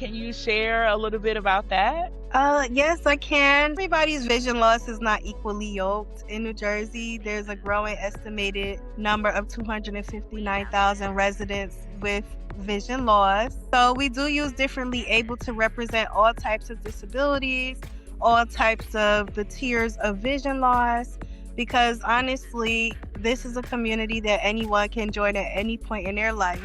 Can you share a little bit about that? Yes, I can. Everybody's vision loss is not equally yoked. In New Jersey, there's a growing estimated number of 259,000 residents with vision loss. So we do use differently able to represent all types of disabilities, all types of the tiers of vision loss, because honestly, this is a community that anyone can join at any point in their life.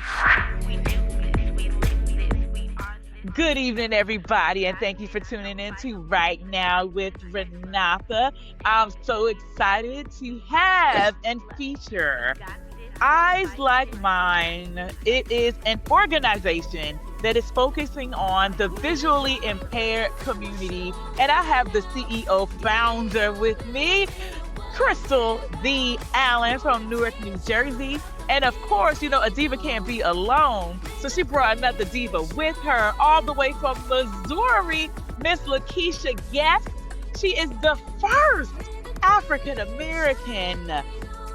Good evening, everybody, and thank you for tuning in to Right Now with Rhenotha. I'm so excited to have and feature Eyes Like Mine. It is an organization that is focusing on the visually impaired community, and I have the CEO founder with me, Krystle Allen from Newark, New Jersey. And of course, a diva can't be alone. So she brought another diva with her all the way from Missouri, Miss Lakeisha Guest. She is the first African American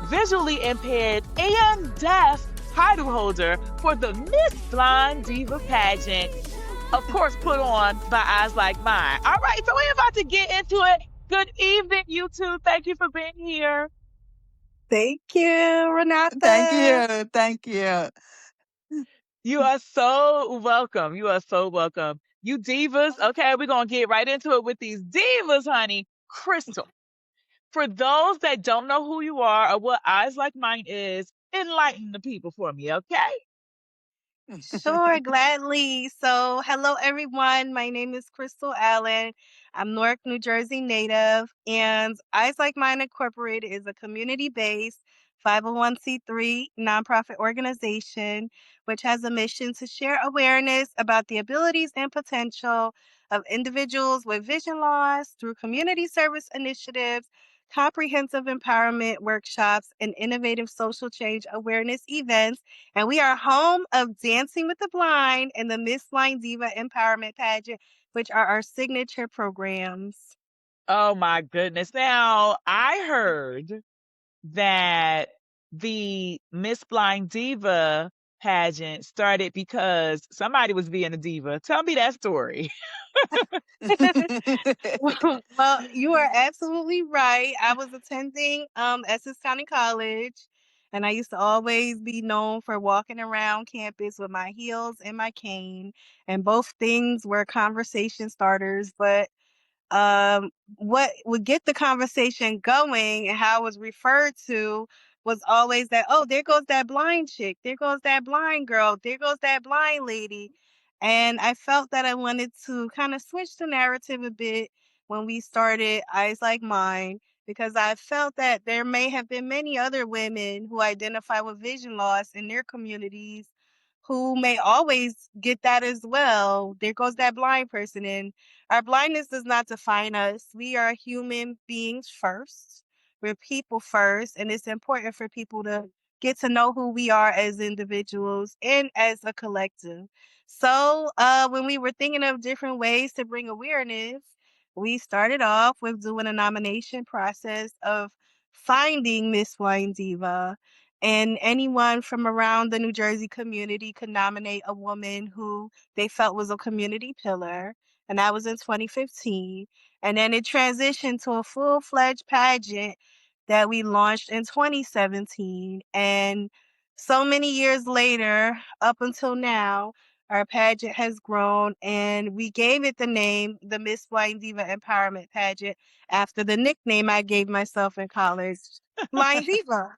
visually impaired and deaf title holder for the Miss Blind Diva pageant. Of course, put on by Eyes Like Mine. All right, so we're about to get into it. Good evening, you two. Thank you for being here. Thank you, Thank Renata. you. Thank you. You are so welcome. You are so welcome. You divas, okay, we're going to get right into it with these divas, honey. Krystle, for those that don't know who you are or what Eyes Like Mine is, enlighten the people for me, okay? Sure, gladly. So, hello everyone. My name is Krystle Allen. I'm Newark, New Jersey native, and Eyes Like Mine Incorporated is a community-based 501c3 nonprofit organization which has a mission to share awareness about the abilities and potential of individuals with vision loss through community service initiatives, comprehensive empowerment workshops, and innovative social change awareness events. And we are home of Dancing with the Blind and the Miss Blind Diva Empowerment Pageant, which are our signature programs. Oh my goodness. Now, I heard that the Miss Blind Diva pageant started because somebody was being a diva. Tell me that story. Well, you are absolutely right. I was attending Essex County College, and I used to always be known for walking around campus with my heels and my cane, and both things were conversation starters. But what would get the conversation going and how it was referred to was always that, oh, there goes that blind chick, there goes that blind girl, there goes that blind lady. And I felt that I wanted to kind of switch the narrative a bit when we started Eyes Like Mine, because I felt that there may have been many other women who identify with vision loss in their communities who may always get that as well. There goes that blind person. And our blindness does not define us. We are human beings first. We're people first. And it's important for people to get to know who we are as individuals and as a collective. So when we were thinking of different ways to bring awareness, we started off with doing a nomination process of finding Miss Wine Diva. And anyone from around the New Jersey community could nominate a woman who they felt was a community pillar. And that was in 2015. And then it transitioned to a full-fledged pageant that we launched in 2017. And so many years later, up until now, our pageant has grown, and we gave it the name, the Miss Blind Diva Empowerment Pageant, after the nickname I gave myself in college, Blind Diva.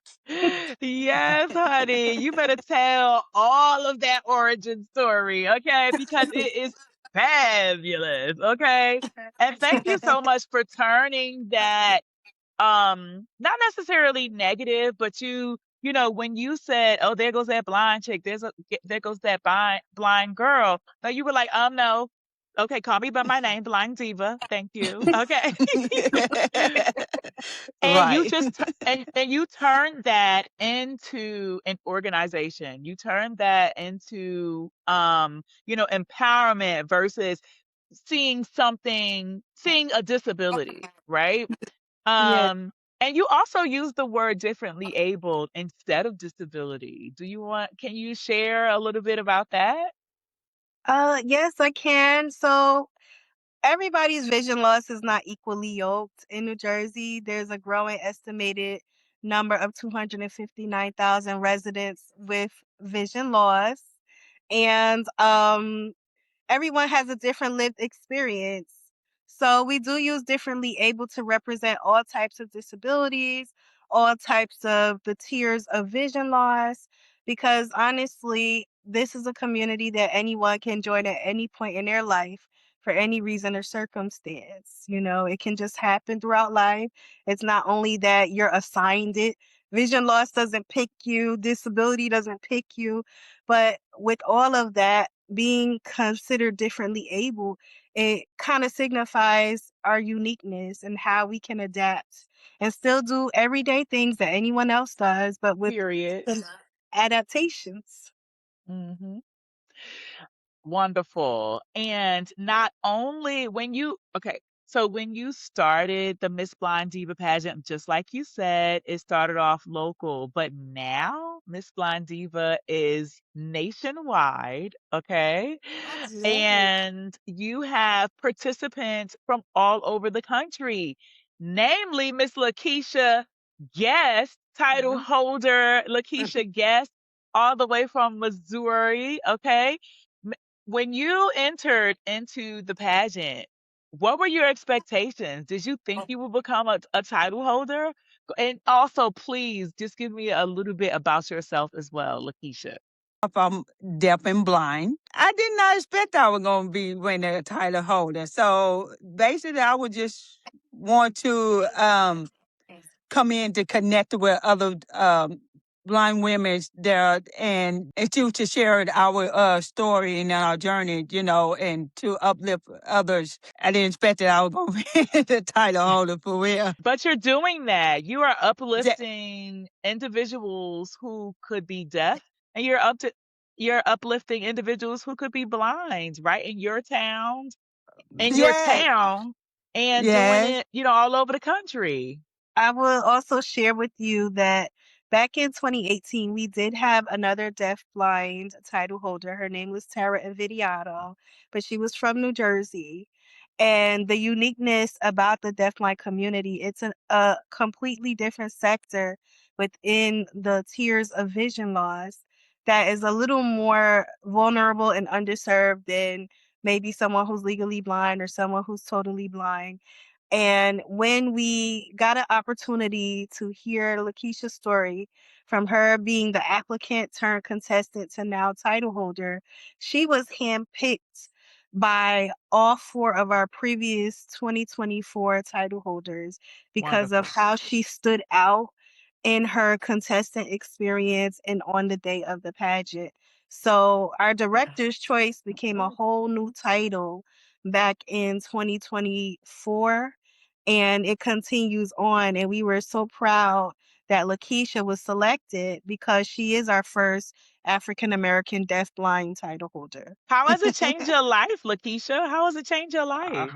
Yes, honey. You better tell all of that origin story, okay? Because it is fabulous, okay? And thank you so much for turning that not necessarily negative, but when you said, oh, there goes that blind chick, there goes that blind girl, now you were like, no, okay, call me by my name, Blind Diva, thank you, okay. And you Right. just and you turned that into an organization. You turned that into empowerment versus seeing a disability, right? Yeah. And you also use the word differently abled instead of disability. Can you share a little bit about that? Yes, I can. So everybody's vision loss is not equally yoked. In New Jersey, there's a growing estimated number of 259,000 residents with vision loss. And everyone has a different lived experience. So we do use differently able to represent all types of disabilities, all types of the tiers of vision loss, because honestly, this is a community that anyone can join at any point in their life for any reason or circumstance. You know, it can just happen throughout life. It's not only that you're assigned it. Vision loss doesn't pick you, disability doesn't pick you, but with all of that, being considered differently able, it kind of signifies our uniqueness and how we can adapt and still do everyday things that anyone else does, but with Period. some adaptations. Hmm. Wonderful. And not only so when you started the Miss Blind Diva pageant, just like you said, it started off local, but now Miss Blind Diva is nationwide, okay? Absolutely. And you have participants from all over the country, namely Miss Lakeisha Guest, title Mhm. holder Lakeisha Guest, all the way from Missouri, okay? When you entered into the pageant, what were your expectations? Did you think you would become a title holder? And also, please just give me a little bit about yourself as well, Lakeisha. I'm deaf and blind. I did not expect I was going to be winning a title holder. So basically, I would just want to come in to connect with other blind women there and to share our story and our journey, and to uplift others. I didn't expect that I was going to be the title holder for real. But you're doing that. You are Yeah, uplifting individuals who could be deaf, and you're uplifting individuals who could be blind, right? In your yeah, town, and doing yes. it, all over the country. I will also share with you that back in 2018, we did have another deaf-blind title holder. Her name was Tara Invidiato, but she was from New Jersey. And the uniqueness about the deafblind community, it's a completely different sector within the tiers of vision loss that is a little more vulnerable and underserved than maybe someone who's legally blind or someone who's totally blind. And when we got an opportunity to hear Lakeisha's story, from her being the applicant turned contestant to now title holder, she was handpicked by all four of our previous 2024 title holders because of Wonderful. how she stood out in her contestant experience and on the day of the pageant. So our director's choice became a whole new title back in 2024, and it continues on. And we were so proud that Lakeisha was selected because she is our first African American deafblind title holder. How has it changed your life, Lakeisha? How has it changed your life?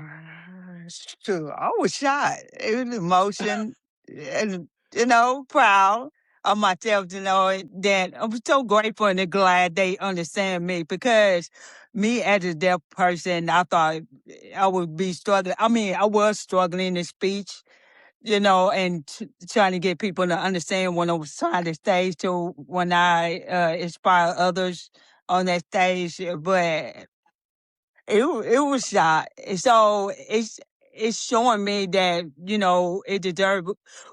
Shoot, I was shot. It was emotion and, proud of myself, that I'm so grateful and glad they understand me because me as a deaf person, I thought I would be struggling. I mean, I was struggling in speech, and trying to get people to understand when I was trying to stage to when I inspire others on that stage. But it was shot. So it's showing me that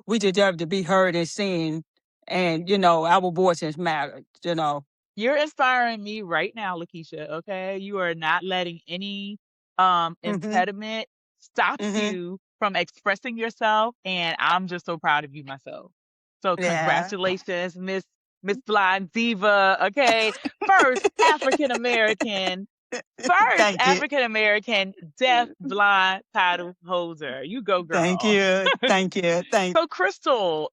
we deserve to be heard and seen, and our voices matter. You're inspiring me right now, Lakeisha, okay? You are not letting any Mhm. impediment stop Mhm. you from expressing yourself, and I'm just so proud of you myself. So Yeah. congratulations, Miss Blind Diva, okay? First African American First Thank you. African American deaf blind title holder. You go, Thank girl. you. Thank you. Thank. So, Krystle,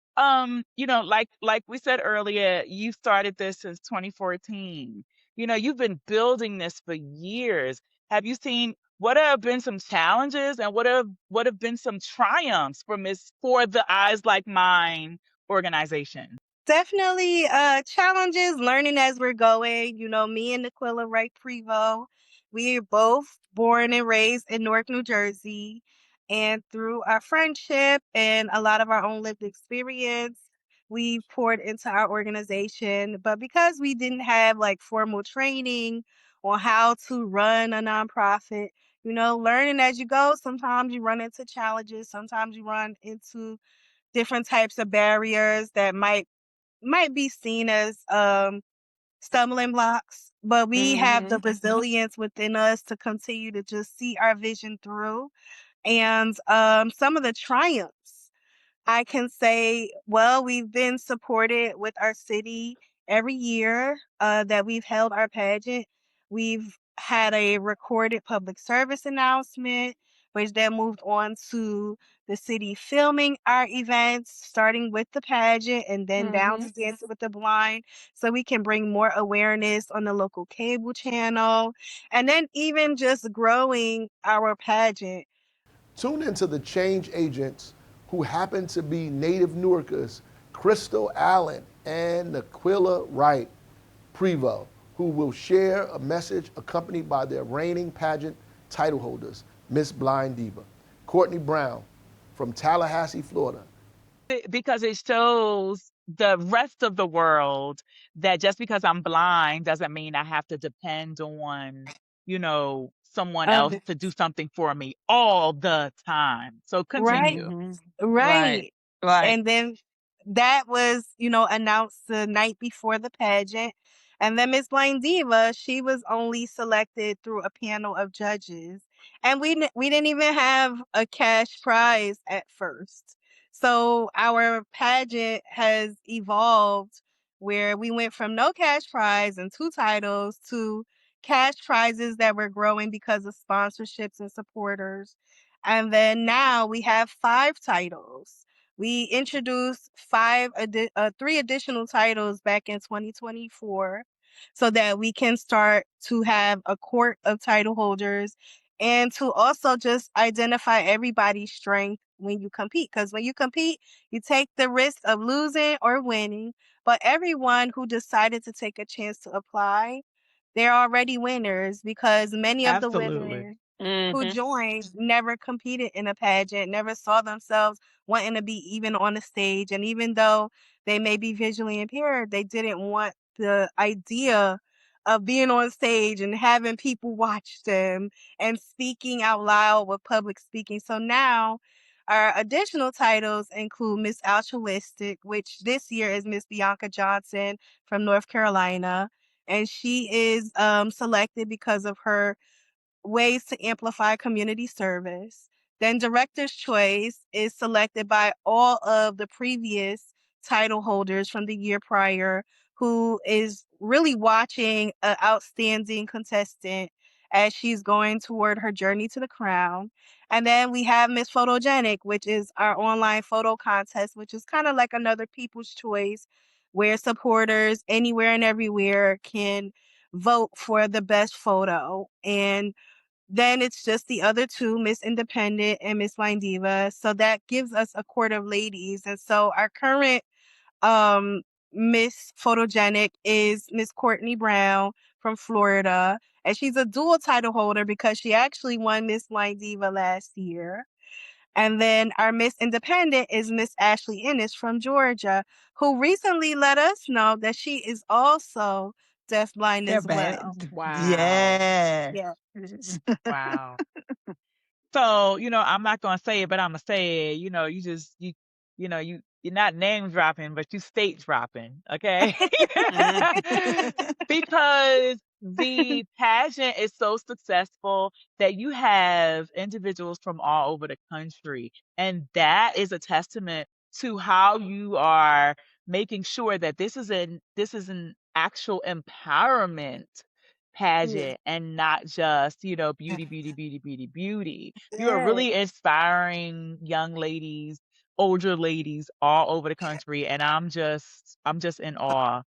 like we said earlier, you started this since 2014. You've been building this for years. Have you seen what have been some challenges and what have been some triumphs for the Eyes Like Mine organization? Definitely challenges, learning as we're going. You know, me and Aquila Wright Prevo We're both born and raised in Newark, New Jersey. And through our friendship and a lot of our own lived experience, we poured into our organization. But because we didn't have like formal training on how to run a nonprofit, learning as you go, sometimes you run into challenges, sometimes you run into different types of barriers that might be seen as stumbling blocks, but we have the resilience within us to continue to just see our vision through. And some of the triumphs I can say, well, we've been supported with our city every year that we've held our pageant. We've had a recorded public service announcement, which then moved on to the city filming our events, starting with the pageant and then down to Dancing with the Blind, so we can bring more awareness on the local cable channel. And then even just growing our pageant. Tune into the change agents who happen to be native Newarkers, Krystle Allen and Naquilla Wright Prevo, who will share a message accompanied by their reigning pageant title holders, Miss Blind Diva, Courtney Brown from Tallahassee, Florida. Because it shows the rest of the world that just because I'm blind doesn't mean I have to depend on, someone else Um, to do something for me all the time. So right, continue. Right. right. Right. And then that was, announced the night before the pageant. And then Miss Blaine Diva, she was only selected through a panel of judges. And we didn't even have a cash prize at first. So our pageant has evolved where we went from no cash prize and two titles to cash prizes that were growing because of sponsorships and supporters. And then now we have 5 titles. We introduced 3 additional titles back in 2024 so that we can start to have a court of title holders and to also just identify everybody's strength when you compete. Because when you compete, you take the risk of losing or winning. But everyone who decided to take a chance to apply, they're already winners because many of the Absolutely. women who Mm-hmm. joined never competed in a pageant, never saw themselves wanting to be even on a stage. And even though they may be visually impaired, they didn't want the idea of being on stage and having people watch them and speaking out loud with public speaking. So now our additional titles include Miss Altruistic, which this year is Miss Bianca Johnson from North Carolina. And she is selected because of her ways to amplify community service. Then Director's Choice is selected by all of the previous title holders from the year prior who is really watching an outstanding contestant as she's going toward her journey to the crown. And then we have Miss Photogenic, which is our online photo contest, which is kind of like another People's Choice where supporters anywhere and everywhere can vote for the best photo. And then it's just the other two, Miss Independent and Miss Wine Diva. So that gives us a court of ladies. And so our current um Miss Photogenic is Miss Courtney Brown from Florida. And she's a dual title holder because she actually won Miss Wine Diva last year. And then our Miss Independent is Miss Ashley Ennis from Georgia, who recently let us know that she is also deafblind They're as bad. well. Wow. Yeah. Yeah. Wow. So, I'm not gonna say it, but I'm gonna say it. You're not name dropping, but you state dropping, okay? Because the pageant is so successful that you have individuals from all over the country, and that is a testament to how you are making sure that this is an actual empowerment Yeah. pageant and not just, beauty, beauty, beauty, beauty, beauty. You are Yeah. really inspiring young ladies, older ladies all over the country, and I'm just in awe.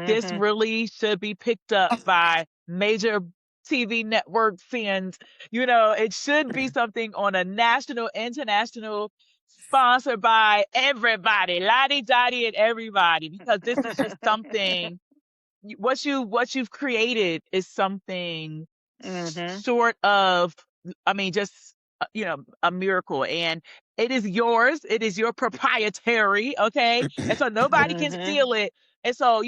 This Mhm. really should be picked up by major TV networks, and it should be something on a national, international, sponsored by everybody, Lottie Dottie and everybody, because this is just something what you've created is something Mm-hmm. short of, I mean, just a miracle. And it is yours. It is your proprietary, okay? And so nobody can Mm-hmm. steal it. And so,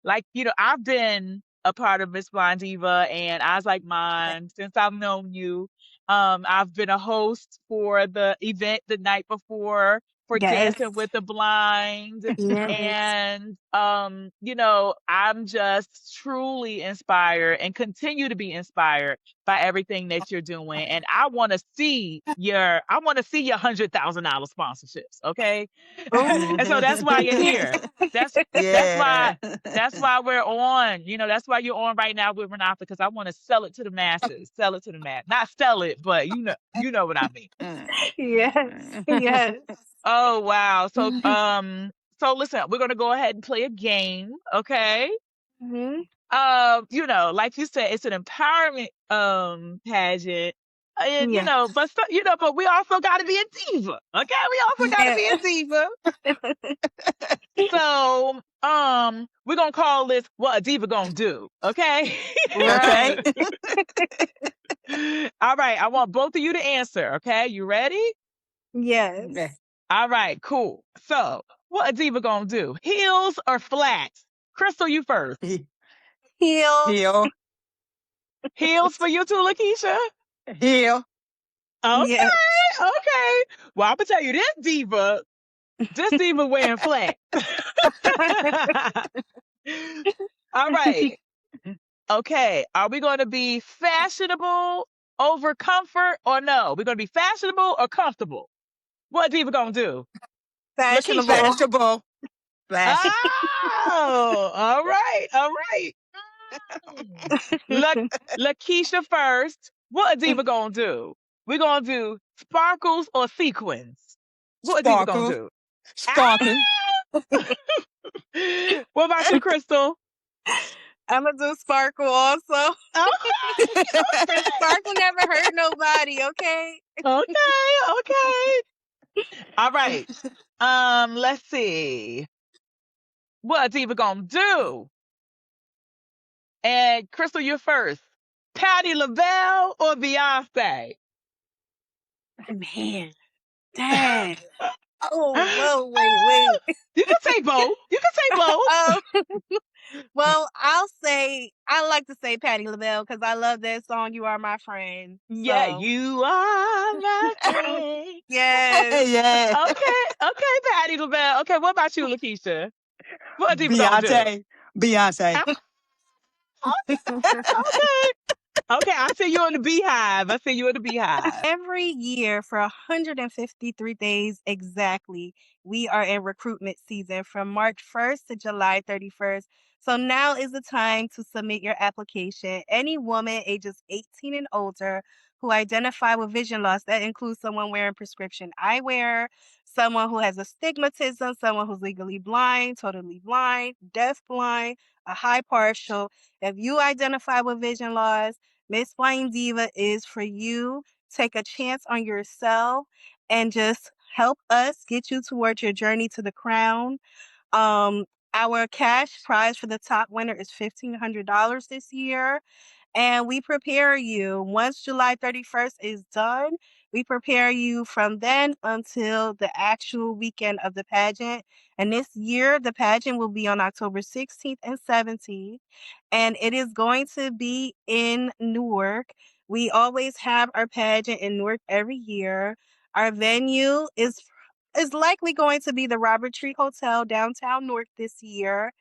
like, I've been a part of Miss Blind Diva and Eyes Like Mine since I've known you. I've been a host for the event the night before for Yes. Dancing with the Blind. Yes. And I'm just truly inspired and continue to be inspired by everything that you're doing. And I want to see your $100,000 sponsorships, okay? Oh. And so that's why you're here. That's that's Yeah. why that's why we're on. That's why you're on right now with Rhenotha, because I want to sell it to the masses. Sell it to the mass. Not sell it, but you know what I mean. Yes. Yes. Oh wow. So listen, we're gonna go ahead and play a game, okay? Mhm. Like you said, it's an empowerment pageant. And Yes. but we also gotta be a diva. Okay, we also gotta be a Yes. diva. So we're gonna call this what a diva gonna do. Okay. Okay. Right. All right, I want both of you to answer. Okay, you ready? Yes. All right, cool. So what a diva gonna do? Heels or flats? Krystle, you first. Heels. Heel. Heels for you too, Lakeisha? Heel. Yes. Okay, okay. Well, I'm gonna tell you this diva wearing flats. All right. Okay. Are we going to be fashionable over comfort or no? We're going to be fashionable or comfortable? What diva gonna do? Lakeisha. Fashionable. Vegetable. Flash. Oh, all right, all right. Mm. La- Lakeisha first. What a diva gonna do? We're gonna do sparkles or sequins. What a diva gonna Sparkle. do? Sparkle. What about you, Krystle? I'm gonna do sparkle also. Okay, Sparkle never hurt nobody, okay? okay, okay. All right. Let's see. What a diva gonna do? And Krystle, you're first. Patti LaBelle or Beyonce? Man, dang. Oh, whoa, wait. You can say both. You can say both. Well, I like to say Patti LaBelle because I love that song. You are my friend. Yeah, So you are my friend. yes, Yeah. Okay, Patti LaBelle. Okay, what about you, Lakeisha? What are people gonna do? Beyonce. Beyonce. Okay. Okay, I see you in the beehive. I see you in the beehive. every year for 153 days exactly, we are in recruitment season from March 1st to July 31st. So now is the time to submit your application. Any woman ages 18 and older who identify with vision loss, that includes someone wearing prescription eyewear, someone who has astigmatism, someone who's legally blind, totally blind, deaf blind, a high partial. If you identify with vision loss, Miss Blind Diva is for you. Take a chance on yourself and just help us get you towards your journey to the crown. Um, our cash prize for the top winner is $1,500 this year. And we prepare you once July 31st is done. We prepare you from then until the actual weekend of the pageant. And this year, the pageant will be on October 16th and 17th. And it is going to be in Newark. We always have our pageant in Newark every year. Our venue is likely going to be the Robert Tree Hotel downtown Newark this year.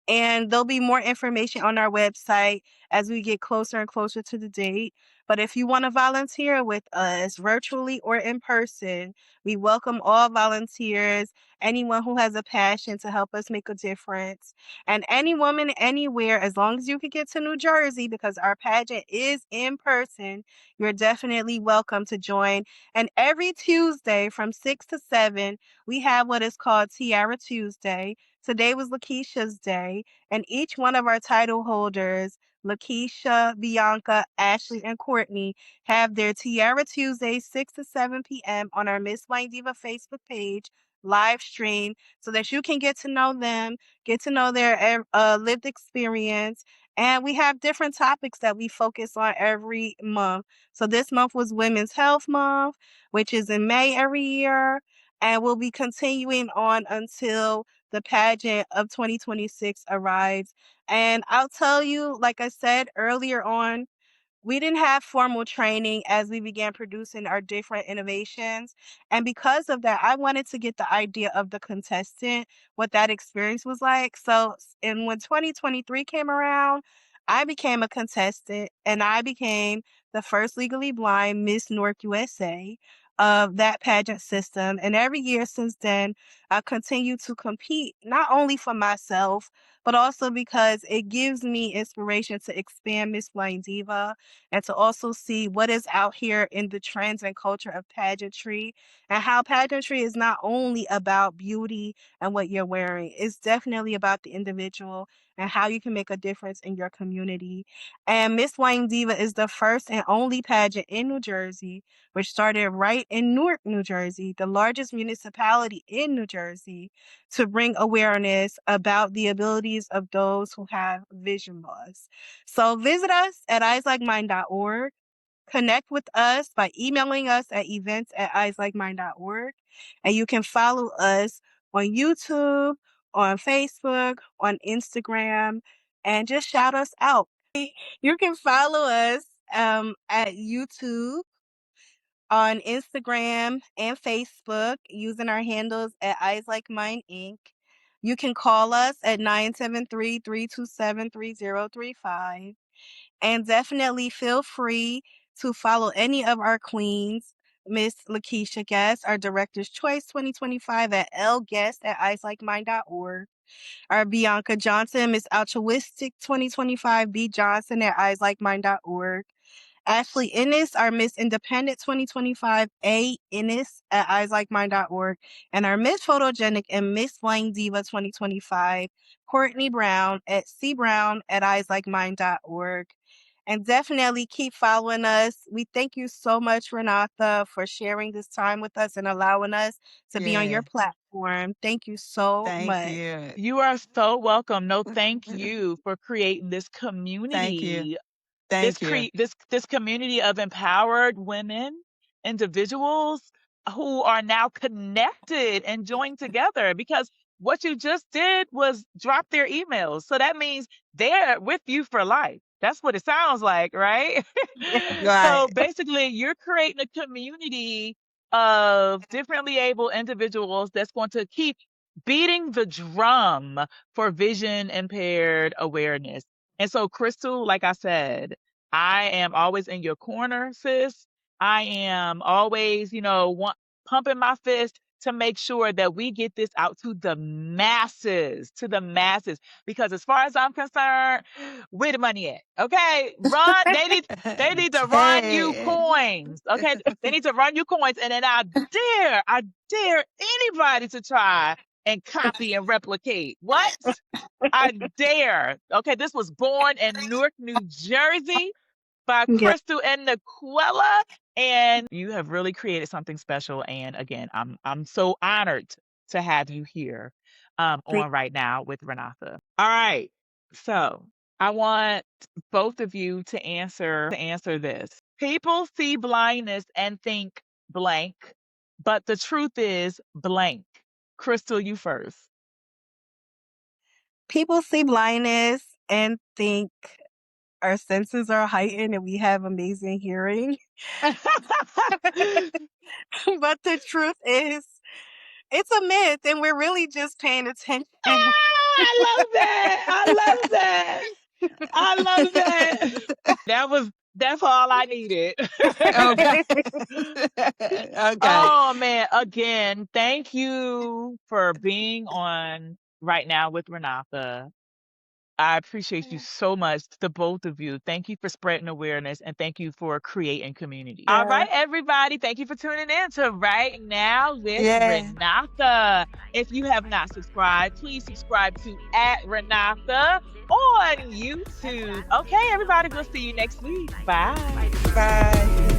And there'll be more information on our website as we get closer and closer to the date. But if you want to volunteer with us virtually or in person, we welcome all volunteers, anyone who has a passion to help us make a difference. And any woman anywhere, as long as you can get to New Jersey, because our pageant is in person, you're definitely welcome to join. And every Tuesday from 6 to 7, we have what is called Tiara Tuesday. Today was Lakeisha's day, and each one of our title holders, Lakeisha, Bianca, Ashley, and Courtney, have their Tiara Tuesday, 6 to 7 p.m. on our Miss White Diva Facebook page, live stream, so that you can get to know them, get to know their lived experience, And we have different topics that we focus on every month. So this month was Women's Health Month, which is in May every year. And we'll be continuing on until the pageant of 2026 arrives. And I'll tell you, like I said earlier on, we didn't have formal training as we began producing our different innovations. And because of that, I wanted to get the idea of the contestant, what that experience was like. And when 2023 came around, I became a contestant and I became the first legally blind Miss North USA of that pageant system. And every year since then, I continue to compete, not only for myself, but also because it gives me inspiration to expand Miss Blind Diva and to also see what is out here in the trends and culture of pageantry and how pageantry is not only about beauty and what you're wearing, it's definitely about the individual and how you can make a difference in your community. And Miss Wine Diva is the first and only pageant in New Jersey, which started right in Newark, New Jersey, the largest municipality in New Jersey, to bring awareness about the abilities of those who have vision loss. So visit us at eyeslikeMine.org. Connect with us by emailing us at events@eyeslikeMine.org. And you can follow us on YouTube, on Facebook, on Instagram, and just shout us out. You can follow us at YouTube, on Instagram and Facebook using our handles at Eyes Like Mine Inc. You can call us at 973-327-3035. And definitely feel free to follow any of our queens. Miss Lakeisha Guest, our Director's Choice 2025 at lguest@eyeslikeMine.org. Our Bianca Johnson, Miss Altruistic 2025, B Johnson at eyeslikeMine.org. Ashley Ennis, our Miss Independent 2025, A. Ennis at eyeslikeMine.org. And our Miss Photogenic and Miss Blind Diva 2025, Courtney Brown at cbrown at eyeslikeMine.org. And definitely keep following us. We thank you so much, Rhenotha, for sharing this time with us and allowing us to be on your Yeah. platform. Thank you so Thank much. you. You are so welcome. No, thank you for creating this Thank you. community, Thank you. this community of empowered women, individuals who are now connected and joined together, because what you just did was drop their emails. So that means they're with you for life. That's what it sounds like, right? Right. So basically, you're creating a community of differently able individuals that's going to keep beating the drum for vision impaired awareness. And so, Krystle, like I said, I am always in your corner, sis. I am always, pumping my fist to make sure that we get this out to the masses. Because as far as I'm concerned, where the money at? Okay, they need to run you Hey. coins. Okay, they need to run you coins, and then I dare anybody to try and copy and replicate. What? I dare. Okay, this was born in Newark, New Jersey by Yeah, Krystle and Naquella, and you have really created something special. And again, I'm so honored to have you here thank on right now with Rhenotha. All right, so I want both of you to answer this. People see blindness and think blank, but the truth is blank. Krystle, you first. people see blindness and think our senses are heightened and we have amazing hearing. But the truth is, it's a myth and we're really just paying attention. I love that. I love that. I love that. That's all I needed. Okay. Okay. Oh man, again, thank you for being on right now with Renatha. I appreciate you so much, the both of you. Thank you for spreading awareness and thank you for creating community. All Yeah. right, everybody. Thank you for tuning in to Right Now with Yeah. Renatha. If you have not subscribed, please subscribe to at Renatha on YouTube. Okay, everybody, we'll see you next week. Bye. Bye.